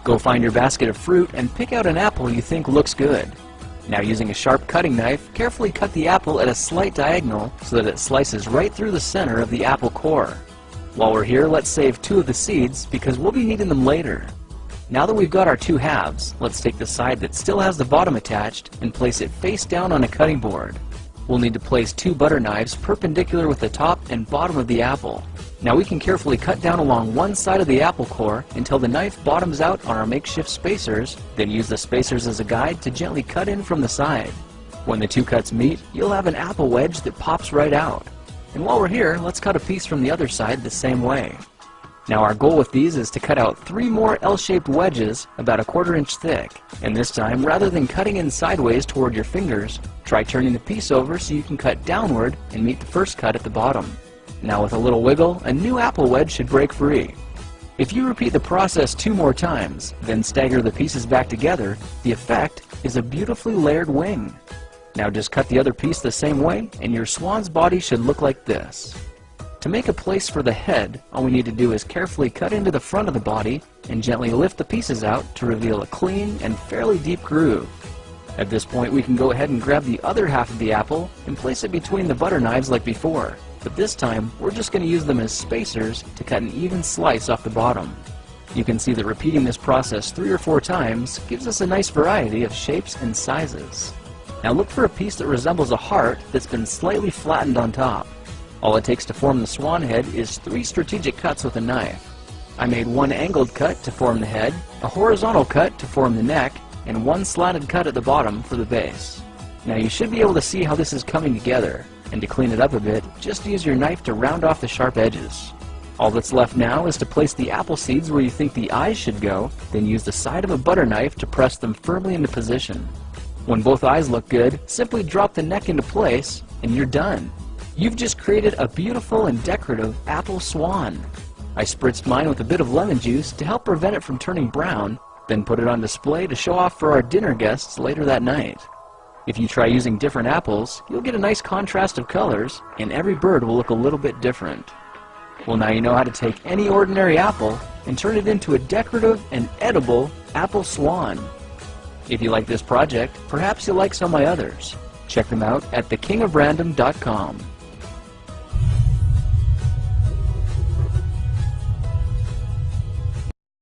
Go find your basket of fruit and pick out an apple you think looks good. Now, using a sharp cutting knife, carefully cut the apple at a slight diagonal so that it slices right through the center of the apple core. While we're here, let's save 2 of the seeds because we'll be needing them later. Now that we've got our 2 halves, let's take the side that still has the bottom attached and place it face down on a cutting board. We'll need to place 2 butter knives perpendicular with the top and bottom of the apple. Now we can carefully cut down along one side of the apple core until the knife bottoms out on our makeshift spacers, then use the spacers as a guide to gently cut in from the side. When the 2 cuts meet, you'll have an apple wedge that pops right out. And while we're here, let's cut a piece from the other side the same way. Now our goal with these is to cut out 3 more L-shaped wedges about a 1/4 inch thick. And this time, rather than cutting in sideways toward your fingers, try turning the piece over so you can cut downward and meet the first cut at the bottom. Now with a little wiggle, a new apple wedge should break free. If you repeat the process 2 more times, then stagger the pieces back together, the effect is a beautifully layered wing. Now just cut the other piece the same way, and your swan's body should look like this. To make a place for the head, all we need to do is carefully cut into the front of the body and gently lift the pieces out to reveal a clean and fairly deep groove. At this point, we can go ahead and grab the other half of the apple and place it between the butter knives like before. But this time, we're just going to use them as spacers to cut an even slice off the bottom. You can see that repeating this process 3 or 4 times gives us a nice variety of shapes and sizes. Now look for a piece that resembles a heart that's been slightly flattened on top. All it takes to form the swan head is 3 strategic cuts with a knife. I made 1 angled cut to form the head, a horizontal cut to form the neck, and 1 slanted cut at the bottom for the base. Now you should be able to see how this is coming together. And to clean it up a bit, just use your knife to round off the sharp edges. All that's left now is to place the apple seeds where you think the eyes should go, then use the side of a butter knife to press them firmly into position. When both eyes look good, simply drop the neck into place, and you're done. You've just created a beautiful and decorative apple swan. I spritzed mine with a bit of lemon juice to help prevent it from turning brown, then put it on display to show off for our dinner guests later that night. If you try using different apples, you'll get a nice contrast of colors, and every bird will look a little bit different. Well, now you know how to take any ordinary apple and turn it into a decorative and edible apple swan. If you like this project, perhaps you'll like some of my others. Check them out at thekingofrandom.com.